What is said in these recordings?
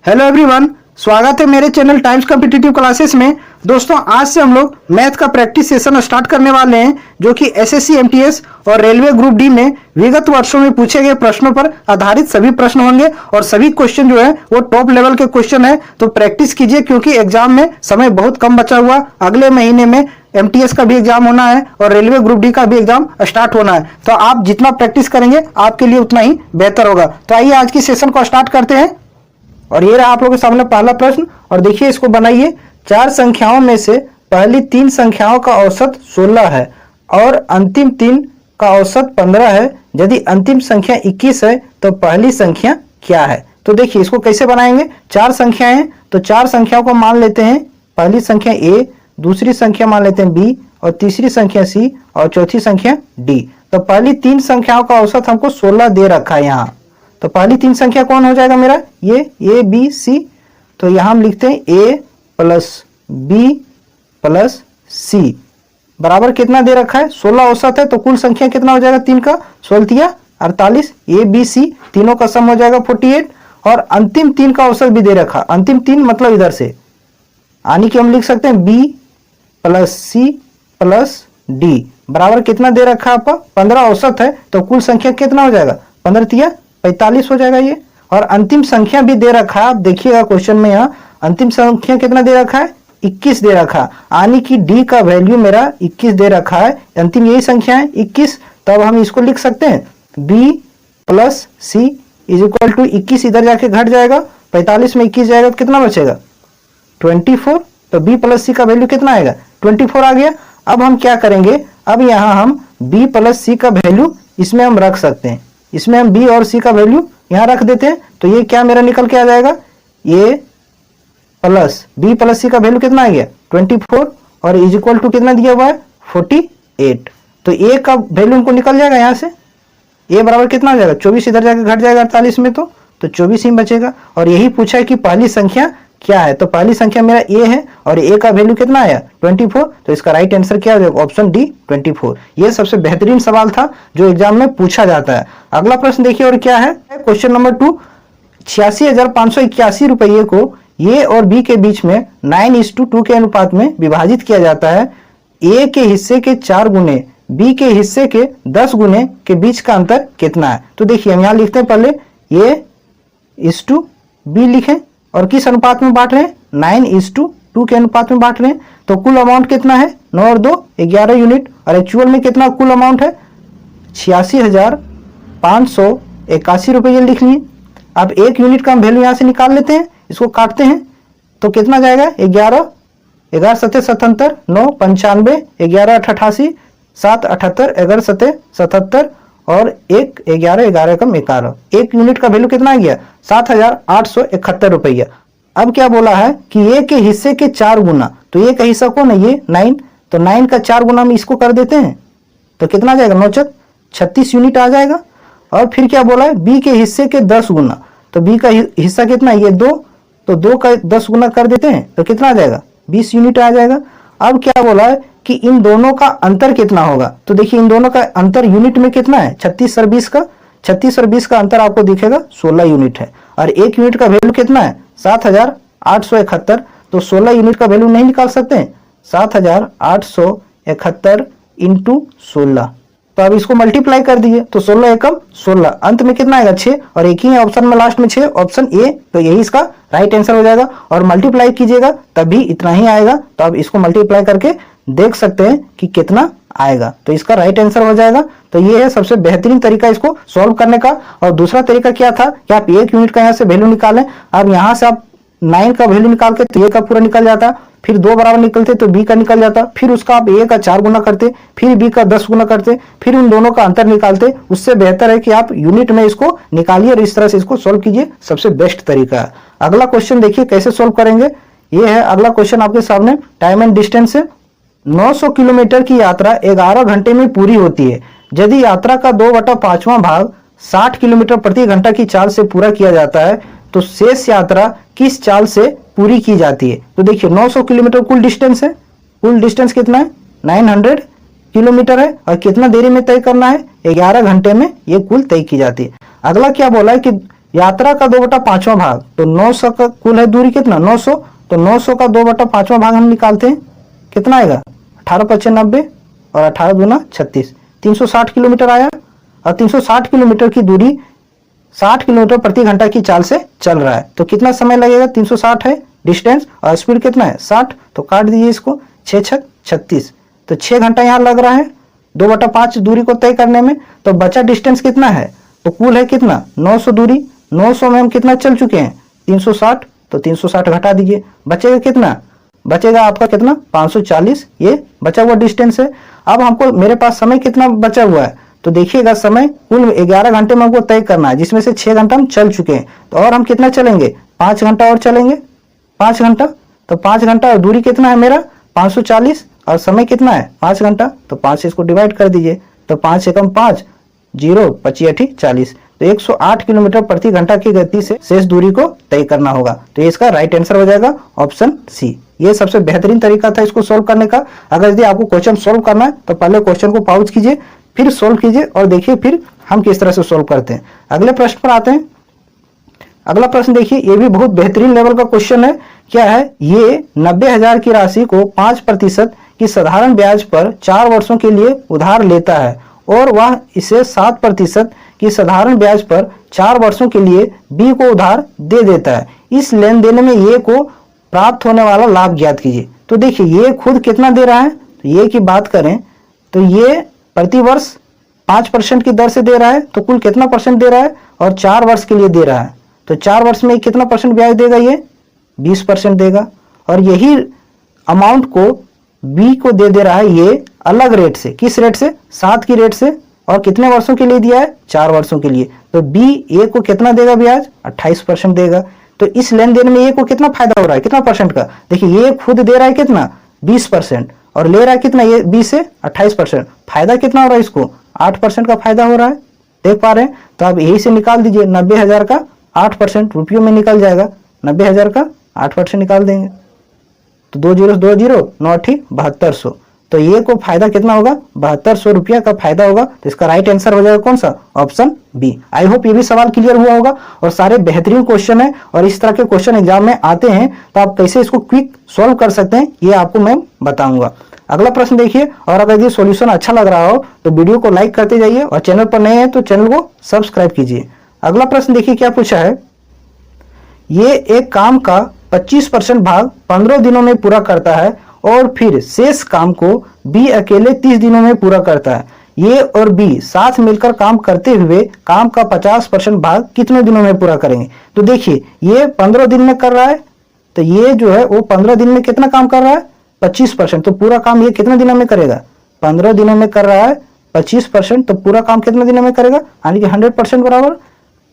Hello everyone, स्वागत है मेरे चैनल टाइम्स कॉम्पिटिटिव क्लासेस में। दोस्तों, आज से हम लोग मैथ का प्रैक्टिस सेशन स्टार्ट करने वाले हैं, जो कि एसएससी एमटीएस और रेलवे ग्रुप डी में विगत वर्षों में पूछे गए प्रश्नों पर आधारित सभी प्रश्न होंगे और सभी क्वेश्चन जो है वो टॉप लेवल के क्वेश्चन है। तो प्रैक्टिस कीजिए, क्योंकि एग्जाम में समय बहुत कम बचा हुआ। अगले महीने में एमटीएस का भी एग्जाम होना है और रेलवे ग्रुप डी का भी एग्जाम स्टार्ट होना है। तो आप जितना प्रैक्टिस करेंगे आपके लिए उतना ही बेहतर होगा। तो आइए आज की सेशन को स्टार्ट करते हैं। और ये रहा आप लोगों के सामने पहला प्रश्न, और देखिए इसको बनाइए। चार संख्याओं में से पहली तीन संख्याओं का औसत 16 है और अंतिम तीन का औसत 15 है। यदि अंतिम संख्या 21 है तो पहली संख्या क्या है? तो देखिए इसको कैसे बनाएंगे। चार संख्याएं हैं तो चार संख्याओं को मान लेते हैं। पहली संख्या ए, दूसरी संख्या मान लेते हैं बी, और तीसरी संख्या सी, और चौथी संख्या डी। तो पहली तीन संख्याओं का औसत हमको 16 दे रखा है यहाँ। तो पहली तीन संख्या कौन हो जाएगा मेरा? ये ए बी सी। तो यहां हम लिखते हैं ए प्लस बी प्लस सी बराबर कितना दे रखा है? 16 औसत है। तो कुल संख्या कितना हो जाएगा? तीन का 16 48। ए बी सी तीनों का सम हो जाएगा 48। और अंतिम तीन का औसत भी दे रखा। अंतिम तीन मतलब इधर से यानी कि हम लिख सकते हैं B plus C plus D बराबर कितना दे रखा है आपका? 15 औसत है। तो कुल संख्या कितना हो जाएगा? 15 45 हो जाएगा ये। और अंतिम संख्या भी दे रखा है। आप देखिएगा क्वेश्चन में, यहाँ अंतिम संख्या कितना दे रखा है? 21 दे रखा, यानी कि डी का वैल्यू मेरा 21 दे रखा है। अंतिम यही संख्या है 21। तब हम इसको लिख सकते हैं B plus C is equal to 21 इधर जाके घट जाएगा, 45 में 21 जाएगा तो कितना बचेगा? 24। तो बी प्लस सी का वैल्यू कितना आएगा? 24 आ गया। अब हम क्या करेंगे? अब यहाँ हम बी प्लस सी का वैल्यू इसमें हम रख सकते हैं। इसमें हम बी और सी का वैल्यू यहां रख देते हैं। तो ये क्या मेरा निकल के आ जाएगा? ये प्लस बी प्लस सी का वैल्यू कितना आ गया? 24। और इज इक्वल टू कितना दिया हुआ है? 48। तो ए का वैल्यू हमको निकल जाएगा यहाँ से। ए बराबर कितना हो जाएगा? 24 इधर जाकर घट जाएगा 48 में, तो 24 ही बचेगा। और यही पूछा है कि पहली संख्या क्या है। तो पहली संख्या मेरा ए है और ए का वैल्यू कितना आया? 24। तो इसका राइट आंसर क्या हो जाएगा? Option D 24। ये सबसे बेहतरीन सवाल था जो एग्जाम में पूछा जाता है। अगला प्रश्न देखिए और क्या है। क्वेश्चन नंबर 2, 86,581 रुपये को ए और बी के बीच में 9:2 के अनुपात में विभाजित किया जाता है। ए के हिस्से के 4 गुने बी के हिस्से के 10 गुने के बीच का अंतर कितना है? तो देखिए हम यहाँ लिखते हैं, पहले A/B लिखें और किस अनुपात में बांट रहे हैं? 9:2 के अनुपात में बांट रहे हैं। तो कुल अमाउंट कितना है? 9 और 2 11 यूनिट। और एक्चुअल में कितना कुल अमाउंट है? 86,581 रुपये लिख लिए। अब एक यूनिट का हम वैल्यू यहाँ से निकाल लेते हैं, इसको काटते हैं तो कितना जाएगा? 11 11 सत्ते 77, 9 95, 11 88, 7 78, 11 सत्ते 77 और 1 11 11 कम 11। एक यूनिट का वैल्यू कितना आ गया? 7,871 रुपया। अब क्या बोला है कि ए के हिस्से के 4 गुना। तो ए का हिस्सा कौन है? ये 9। तो 9 का 4 गुना में इसको कर देते हैं तो कितना आ जाएगा? 9 36 यूनिट आ जाएगा। और फिर क्या बोला है? बी के हिस्से के 10 गुना। तो बी का हिस्सा कितना है? ये 2। तो 2 का 10 गुना कर देते हैं तो कितना आ जाएगा? 20 यूनिट आ जाएगा। अब क्या बोला है कि इन दोनों का अंतर कितना होगा? तो देखिए इन दोनों का अंतर यूनिट में कितना है? 36 और 20 का 36 और 20 का अंतर आपको दिखेगा 16 यूनिट है। और एक यूनिट का वैल्यू कितना है? 7,871। तो 16 यूनिट का वैल्यू नहीं निकाल सकते हैं? 7,871 इंटू 16। तो अब इसको मल्टीप्लाई कर दिए तो 16 एकम 16, अंत में कितना आएगा? 6। और एक ही ऑप्शन में लास्ट में 6, ऑप्शन ए। तो यही इसका राइट आंसर हो जाएगा। और मल्टीप्लाई कीजिएगा तभी इतना ही आएगा। तो अब इसको मल्टीप्लाई करके देख सकते हैं कि कितना आएगा। तो इसका राइट आंसर हो जाएगा। तो ये है सबसे बेहतरीन तरीका इसको सॉल्व करने का। और दूसरा तरीका क्या था कि आप एक यूनिट का यहाँ से वैल्यू निकालें। अब यहाँ से आप 9 का वैल्यू निकाल के तो ए का पूरा निकल जाता, फिर 2 बराबर निकलते तो बी का निकल जाता, फिर उसका आप ए का 4 गुना करते, फिर बी का 10 गुना करते, फिर उन दोनों का अंतर निकालते। उससे बेहतर है कि आप यूनिट में इसको निकालिए और इस तरह से इसको सोल्व कीजिए। सबसे बेस्ट तरीका है। अगला क्वेश्चन देखिए कैसे सोल्व करेंगे। ये है अगला क्वेश्चन आपके सामने। टाइम एंड डिस्टेंस है। 900 किलोमीटर की यात्रा 11 घंटे में पूरी होती है। यदि यात्रा का 2/5वां भाग 60 किलोमीटर प्रति घंटा की चाल से पूरा किया जाता है तो शेष यात्रा किस चाल से पूरी की जाती है? तो देखिए 900 किलोमीटर कुल डिस्टेंस है। कुल डिस्टेंस कितना है? 900 किलोमीटर है। और कितना देरी में तय करना है? 11 घंटे में ये कुल तय की जाती है। अगला क्या बोला है कि यात्रा का 2/5वां भाग, तो 900 का कुल है दूरी कितना 900, तो 900 का 2/5वां भाग हम निकालते हैं, कितना आएगा 18×5 90 और 18 दूना 36, 360 किलोमीटर आया। और 360 किलोमीटर की दूरी 60 किलोमीटर प्रति घंटा की चाल से चल रहा है, तो कितना समय लगेगा, 360 है डिस्टेंस और स्पीड कितना है 60, तो काट दीजिए इसको, 6×6 36, तो 6 घंटा यहाँ लग रहा है 2/5 दूरी को तय करने में। तो बचा डिस्टेंस कितना है, तो कुल है कितना 900 दूरी, 900 में हम कितना चल चुके हैं 360, तो 360 घटा दीजिए, बचेगा कितना, बचेगा आपका कितना 540, ये बचा हुआ डिस्टेंस है। अब हमको मेरे पास समय कितना बचा हुआ है, तो देखिएगा समय कुल 11 घंटे में हमको तय करना है, जिसमें से 6 घंटा हम चल चुके हैं, तो और हम कितना चलेंगे 5 घंटा और चलेंगे, 5 घंटा, तो 5 घंटा और दूरी कितना है मेरा 540 और समय कितना है 5 घंटा, तो 5 से इसको डिवाइड कर दीजिए, तो 5 से कम 5 0 25 8 40, तो 108 किलोमीटर प्रति घंटा की गति से शेष दूरी को तय करना होगा। तो इसका राइट आंसर हो जाएगा ऑप्शन सी। ये सबसे बेहतरीन तरीका था इसको सोल्व करने का। अगर यदि आपको क्वेश्चन सोल्व करना है तो पहले क्वेश्चन को पॉज कीजिए, फिर सोल्व कीजिए और देखिए फिर हम किस तरह से सोल्व करते हैं। अगले प्रश्न पर आते हैं। अगला प्रश्न देखिए, ये भी बहुत बेहतरीन लेवल का क्वेश्चन है। क्या है, ये 90,000 की राशि को 5% की साधारण ब्याज पर 4 वर्षों के लिए उधार लेता है और वह इसे 7% की साधारण ब्याज पर 4 वर्षों के लिए बी को उधार दे देता है। इस लेन देन में ए को प्राप्त होने वाला लाभ ज्ञात कीजिए। तो देखिए ये खुद कितना दे रहा है, तो ये की बात करें तो ये प्रति वर्ष 5% की दर से दे रहा है, तो कुल कितना परसेंट दे रहा है और 4 वर्ष के लिए दे रहा है, तो 4 वर्ष में कितना परसेंट ब्याज देगा, ये 20% देगा। और यही अमाउंट को बी को दे रहा है ये अलग रेट से, किस रेट से 7 की रेट से, और कितने वर्षों के लिए दिया है 4 वर्षों के लिए, तो बी ए को कितना देगा ब्याज 28% देगा। तो इस लेन देन में ए को कितना फायदा हो रहा है, कितना परसेंट का, देखिए ये खुद दे रहा है कितना 20% और ले रहा है कितना ये 20 से 28%, फायदा कितना हो रहा है इसको 8% का फायदा हो रहा है, देख पा रहे हैं। तो आप यही से निकाल दीजिए 90,000 का 8% रुपयों में निकल जाएगा, 90,000 का 8% निकाल देंगे तो 2 0 2 0 9 8 7200, तो ये को फायदा कितना होगा 7200 रुपया का फायदा होगा। तो इसका राइट आंसर हो जाएगा कौन सा, ऑप्शन बी। आई होप ये भी सवाल क्लियर हुआ होगा और सारे बेहतरीन क्वेश्चन है और इस तरह के क्वेश्चन एग्जाम में आते हैं, तो आप कैसे इसको क्विक सॉल्व कर सकते हैं ये आपको मैं बताऊंगा। अगला प्रश्न देखिए, और अगर ये सॉल्यूशन अच्छा लग रहा हो तो वीडियो को लाइक करते जाइए और चैनल पर नए हैं तो चैनल को सब्सक्राइब कीजिए। अगला प्रश्न देखिए क्या पूछा है, ये एक काम का 25% भाग 15 दिनों में पूरा करता है और फिर शेष काम को बी अकेले 30 दिनों में पूरा करता है। ये और बी साथ मिलकर काम करते हुए काम का 50% भाग कितने दिनों में पूरा करेंगे। तो देखिए ये 15 दिन में कर रहा है, तो ये जो है वो 15 दिन में कितना काम कर रहा है 25%, तो पूरा काम ये कितने दिनों में करेगा 15 दिनों में कर रहा है 25%, तो पूरा काम कितने दिनों में करेगा, यानी कि 100% बराबर,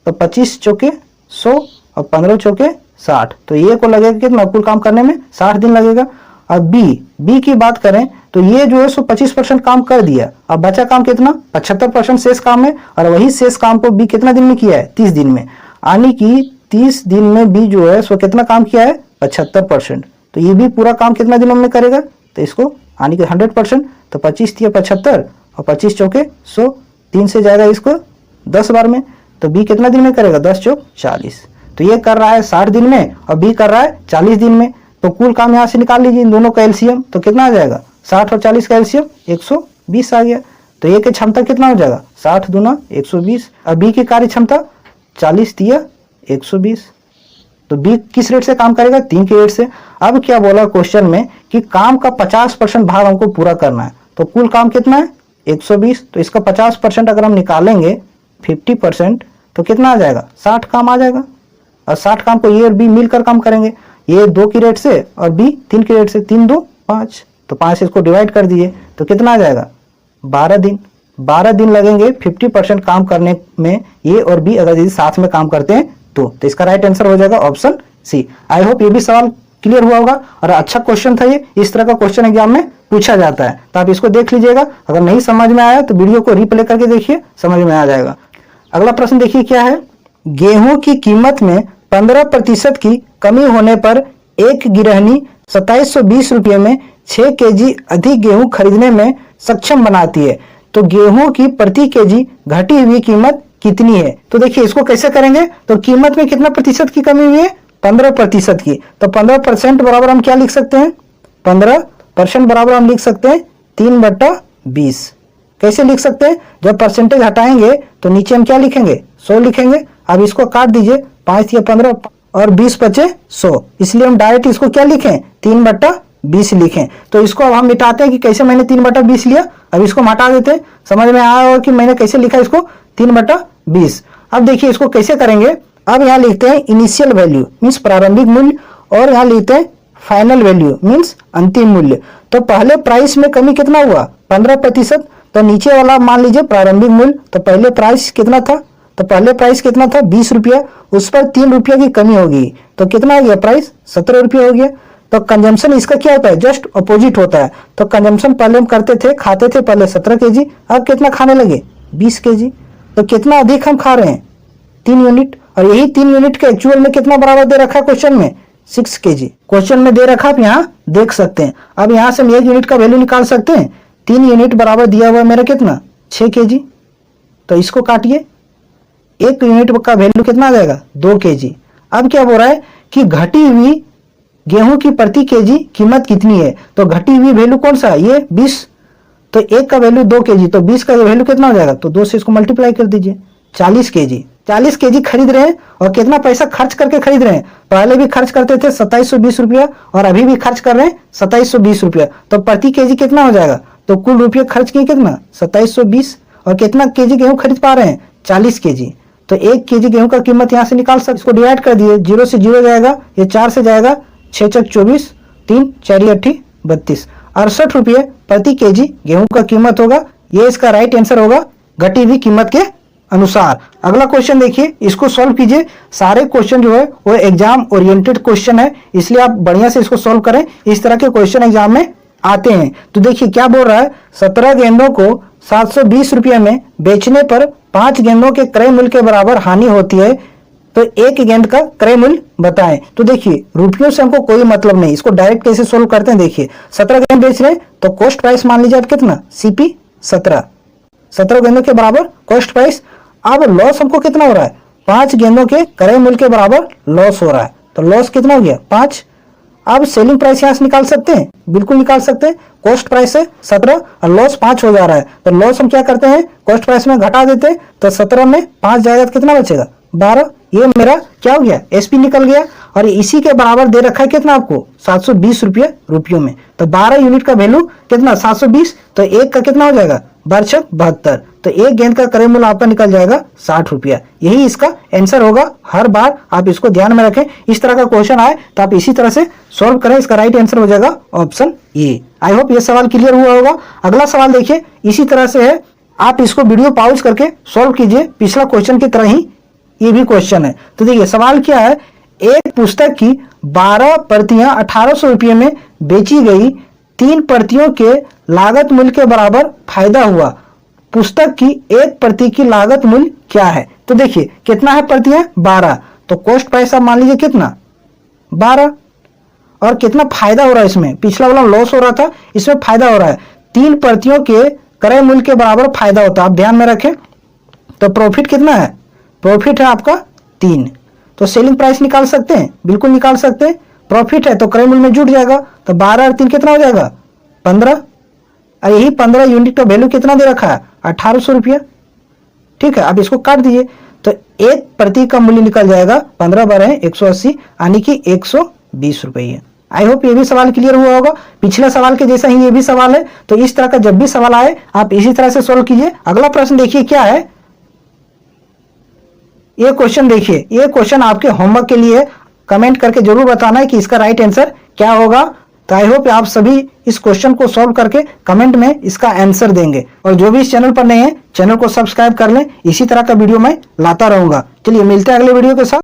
तो 25 चौके 100 और 15 चौके 60, तो ये को लगेगा कितना कुल काम करने में 60 दिन लगेगा। अब बी की बात करें तो ये जो है सो 25% काम कर दिया, अब बचा काम कितना 75% शेष काम है, और वही शेष काम को बी कितना दिन में किया है 30 दिन में, यानी कि 30 दिन में बी जो है सो कितना काम किया है 75%, तो ये भी पूरा काम कितना दिनों में करेगा, तो इसको यानी कि 100%, तो 25 दिया 75 और 25 चौके 100, 3 से जाएगा इसको 10 बार में, तो बी कितना दिन में करेगा 10 चौक 40, तो ये कर रहा है 60 दिन में और बी कर रहा है 40 दिन में। तो कुल काम यहाँ से निकाल लीजिए इन दोनों का एलसीएम, तो कितना आ जाएगा 60 और 40 का एलसीएम 120 आ गया। तो ए की क्षमता कितना हो जाएगा 60 दूना 120, और बी की कार्य क्षमता 40 दिया 120, तो बी किस रेट से काम करेगा 3 के रेट से। अब क्या बोला क्वेश्चन में कि काम का 50% भाग हमको पूरा करना है, तो कुल काम कितना है 120, तो इसका 50% अगर हम निकालेंगे 50%, तो कितना आ जाएगा 60 काम आ जाएगा, और 60 काम को ए और बी मिलकर काम करेंगे, ये 2 की रेट से और बी 3 की रेट से, 3 2 5, तो 5 से इसको डिवाइड कर दिए तो कितना आ जाएगा 12 दिन, 12 दिन लगेंगे 50% काम करने में ए और बी अगर यदि साथ में काम करते हैं तो इसका राइट आंसर हो जाएगा ऑप्शन सी। आई होप ये भी सवाल क्लियर हुआ होगा और अच्छा क्वेश्चन था ये, इस तरह का क्वेश्चन एग्जाम में पूछा जाता है, तो आप इसको देख लीजिएगा। अगर नहीं समझ में आया तो वीडियो को रिप्ले करके देखिए, समझ में आ जाएगा। अगला प्रश्न देखिए क्या है, गेहूं की कीमत में 15% की कमी होने पर एक गिरहनी 2720 रुपये में 6 केजी अधिक गेहूं खरीदने में सक्षम बनाती है, तो गेहूं की प्रति केजी घटी हुई कीमत कितनी है। तो देखिए इसको कैसे करेंगे, तो कीमत में कितना प्रतिशत की कमी हुई है, 15% की। तो 15% बराबर हम क्या लिख सकते हैं, 15% बराबर हम लिख सकते हैं 3/20। कैसे लिख सकते हैं, जब परसेंटेज हटाएंगे तो नीचे हम क्या लिखेंगे, 100 लिखेंगे। अब इसको काट दीजिए, 5 या 15 और 20 बचे 100, इसलिए हम डायरेक्ट इसको क्या लिखें, 3/20 लिखें। तो इसको अब हम मिटाते हैं कि कैसे मैंने 3/20 लिया। अब इसको हटा देते हैं, समझ में आया होगा कि मैंने कैसे लिखा इसको, 3/20। अब देखिए इसको कैसे करेंगे, अब यहाँ लिखते हैं इनिशियल वैल्यू मीन्स प्रारंभिक मूल्य, और यहाँ लिखते हैं फाइनल वैल्यू मीन्स अंतिम मूल्य। तो पहले प्राइस में कमी कितना हुआ, 15%। तो नीचे वाला मान लीजिए प्रारंभिक मूल्य, तो पहले प्राइस कितना था, तो पहले प्राइस कितना था 20 रुपया, उस पर 3 रुपया की कमी होगी, तो कितना हो गया, प्राइस 17 रुपया हो गया। तो कंजम्पशन इसका क्या होता है, जस्ट अपोजिट होता है। तो कंजम्पशन पहले हम करते थे, खाते थे पहले 17 केजी, अब कितना खाने लगे, 20 केजी। तो कितना अधिक हम खा रहे हैं, 3 यूनिट। और यही 3 यूनिट के एक्चुअल में कितना बराबर दे रखा है क्वेश्चन में, 6 केजी क्वेश्चन में दे रखा, आप यहाँ देख सकते हैं। अब यहाँ से हम 1 यूनिट का वैल्यू निकाल सकते हैं, 3 यूनिट बराबर दिया हुआ है मेरा कितना, 6 केजी। तो इसको काटिए, 1 यूनिट का वैल्यू कितना आ जाएगा, 2 केजी। अब क्या हो रहा है कि घटी हुई गेहूं की प्रति केजी कीमत कितनी है, तो घटी हुई वैल्यू कौन सा है, ये 20। तो 1 का वैल्यू 2 केजी, तो 20 का वैल्यू कितना हो जाएगा, तो 2 से इसको मल्टीप्लाई कर दीजिए, 40 केजी। 40 केजी खरीद रहे हैं, और कितना पैसा खर्च करके खरीद रहे हैं, पहले भी खर्च करते थे 2720 रुपया, और अभी भी खर्च कर रहे हैं 2720 रुपया। तो प्रति केजी कितना हो जाएगा, तो कुल रुपये खर्च किए कितना, 2720, और कितना केजी गेहूं खरीद पा रहे हैं, 40 केजी। तो 1 केजी गेहूं का कीमत यहाँ से निकाल सकते, इसको डिवाइड कर दिए, 0 से 0 जाएगा, ये 4 से जाएगा, 6 चक 24, 3 4 8 32, 68 रुपये प्रति केजी गेहूं का कीमत होगा। ये इसका राइट आंसर होगा घटी हुई कीमत के अनुसार। अगला क्वेश्चन देखिए, इसको सॉल्व कीजिए। सारे क्वेश्चन जो है वो एग्जाम ओरिएंटेड क्वेश्चन है, इसलिए आप बढ़िया से इसको सॉल्व करें, इस तरह के क्वेश्चन एग्जाम में आते हैं। तो देखिए क्या बोल रहा है, 17 गेंदों को 720 रुपये में बेचने पर 5 गेंदों के क्रय मूल्य के बराबर हानि होती है, तो 1 गेंद का क्रय मूल्य बताएं। तो देखिए रुपयों से हमको कोई मतलब नहीं, इसको डायरेक्ट कैसे सोल्व करते हैं। देखिए 17 गेंद बेच रहे हैं, तो कॉस्ट प्राइस मान लीजिए आप कितना, CP 17 गेंदों के बराबर कॉस्ट प्राइस। अब लॉस हमको कितना हो रहा है, 5 गेंदों के क्रय मूल्य के बराबर लॉस हो रहा है, तो लॉस कितना हो गया, 5। अब सेलिंग प्राइस यहां से निकाल सकते हैं, बिल्कुल निकाल सकते हैं। कॉस्ट प्राइस है 17 और लॉस 5 हो जा रहा है, तो लॉस हम क्या करते हैं, कॉस्ट प्राइस में घटा देते हैं, तो 17 में 5 जाएगा तो कितना बचेगा, 12। ये मेरा क्या हो गया, SP निकल गया। और इसी के बराबर दे रखा है कितना आपको, 720 रुपये रुपयों में। तो 12 यूनिट का वैल्यू कितना, 720, तो 1 का कितना हो जाएगा, 72। तो 1 गेंद का क्रय मूल्य आपका निकल जाएगा 60 रुपया। यही इसका आंसर होगा। हर बार आप इसको ध्यान में रखें, इस तरह का क्वेश्चन आए तो आप इसी तरह से सॉल्व करें। इसका राइट आंसर हो जाएगा ऑप्शन ए। आई होप ये सवाल क्लियर हुआ होगा। अगला सवाल देखिए, इसी तरह से है, आप इसको वीडियो पॉज करके सॉल्व कीजिए, पिछला क्वेश्चन की तरह ही ये भी क्वेश्चन है। तो देखिए सवाल क्या है, एक पुस्तक की 12 प्रतियां 1800 रुपये में बेची गई, 3 प्रतियों के लागत मूल्य के बराबर फायदा हुआ, पुस्तक की 1 प्रति की लागत मूल्य क्या है। तो देखिए कितना है प्रतियां, 12, तो कॉस्ट प्राइस आप मान लीजिए कितना, 12, और कितना फायदा हो रहा है इसमें, पिछला वाला लॉस हो रहा था, इसमें फायदा हो रहा है। 3 प्रतियों के क्रय मूल्य के बराबर फायदा होता है, आप ध्यान में रखें। तो प्रॉफिट कितना है, प्रॉफिट है आपका 3, तो सेलिंग प्राइस निकाल सकते हैं, बिल्कुल निकाल सकते हैं। प्रॉफिट है तो क्रय मूल्य में जुट जाएगा, तो 12 और 3 कितना हो जाएगा, 15। और यही 15 यूनिट का वैल्यू कितना दे रखा है, 1800 रुपया। ठीक है, अब इसको काट दीजिए, तो 1 प्रति का मूल्य निकल जाएगा, 15 बार है 180, यानी कि 120 रुपये। आई होप ये भी सवाल क्लियर हुआ होगा। पिछला सवाल के जैसा ही ये भी सवाल है, तो इस तरह का जब भी सवाल आए आप इसी तरह से सोल्व कीजिए। अगला प्रश्न देखिए क्या है, ये क्वेश्चन देखिए, ये क्वेश्चन आपके होमवर्क के लिए कमेंट करके जरूर बताना है कि इसका राइट आंसर क्या होगा। तो आई होप आप सभी इस क्वेश्चन को सॉल्व करके कमेंट में इसका आंसर देंगे। और जो भी इस चैनल पर नए हैं, चैनल को सब्सक्राइब कर लें, इसी तरह का वीडियो मैं लाता रहूंगा। चलिए मिलते हैं अगले वीडियो के साथ।